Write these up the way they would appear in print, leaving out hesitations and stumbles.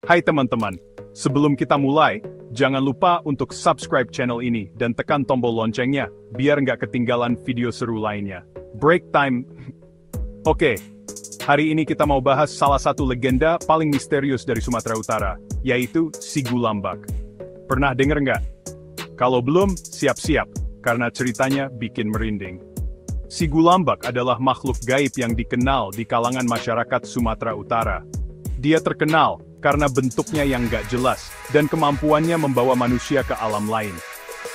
Hai teman-teman, sebelum kita mulai, jangan lupa untuk subscribe channel ini dan tekan tombol loncengnya, biar nggak ketinggalan video seru lainnya. Break time. Oke, hari ini kita mau bahas salah satu legenda paling misterius dari Sumatera Utara, yaitu Sigulambak. Pernah denger nggak? Kalau belum, siap-siap, karena ceritanya bikin merinding. Sigulambak adalah makhluk gaib yang dikenal di kalangan masyarakat Sumatera Utara. Dia terkenal karena bentuknya yang nggak jelas, dan kemampuannya membawa manusia ke alam lain.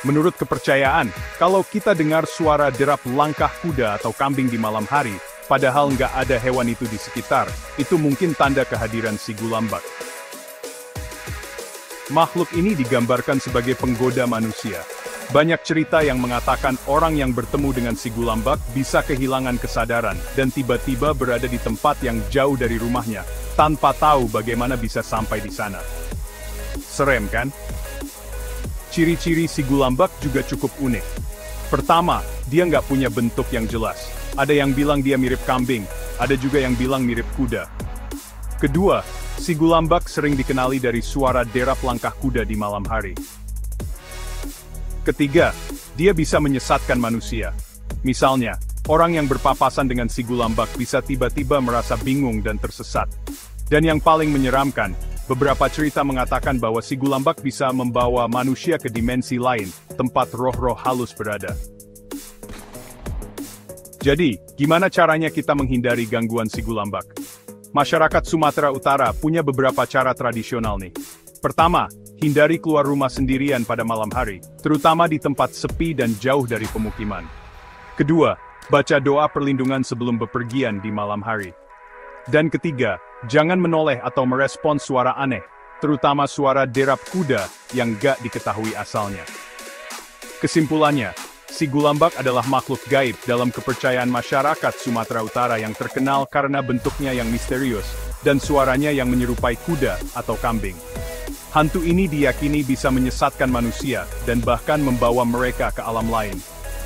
Menurut kepercayaan, kalau kita dengar suara derap langkah kuda atau kambing di malam hari, padahal nggak ada hewan itu di sekitar, itu mungkin tanda kehadiran Sigulambak. Makhluk ini digambarkan sebagai penggoda manusia. Banyak cerita yang mengatakan orang yang bertemu dengan Sigulambak bisa kehilangan kesadaran dan tiba-tiba berada di tempat yang jauh dari rumahnya, tanpa tahu bagaimana bisa sampai di sana. Serem kan? Ciri-ciri Sigulambak juga cukup unik. Pertama, dia nggak punya bentuk yang jelas. Ada yang bilang dia mirip kambing, ada juga yang bilang mirip kuda. Kedua, Sigulambak sering dikenali dari suara derap langkah kuda di malam hari. Ketiga, dia bisa menyesatkan manusia. Misalnya, orang yang berpapasan dengan Sigulambak bisa tiba-tiba merasa bingung dan tersesat. Dan yang paling menyeramkan, beberapa cerita mengatakan bahwa Sigulambak bisa membawa manusia ke dimensi lain, tempat roh-roh halus berada. Jadi, gimana caranya kita menghindari gangguan Sigulambak? Masyarakat Sumatera Utara punya beberapa cara tradisional nih. Pertama, hindari keluar rumah sendirian pada malam hari, terutama di tempat sepi dan jauh dari pemukiman. Kedua, baca doa perlindungan sebelum bepergian di malam hari. Dan ketiga, jangan menoleh atau merespons suara aneh, terutama suara derap kuda yang gak diketahui asalnya. Kesimpulannya, Sigulambak adalah makhluk gaib dalam kepercayaan masyarakat Sumatera Utara yang terkenal karena bentuknya yang misterius dan suaranya yang menyerupai kuda atau kambing. Hantu ini diyakini bisa menyesatkan manusia dan bahkan membawa mereka ke alam lain.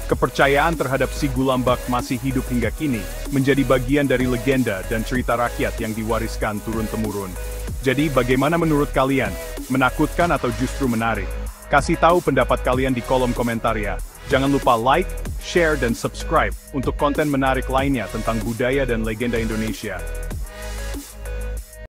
Kepercayaan terhadap Sigulambak masih hidup hingga kini, menjadi bagian dari legenda dan cerita rakyat yang diwariskan turun-temurun. Jadi bagaimana menurut kalian? Menakutkan atau justru menarik? Kasih tahu pendapat kalian di kolom komentar ya. Jangan lupa like, share dan subscribe untuk konten menarik lainnya tentang budaya dan legenda Indonesia.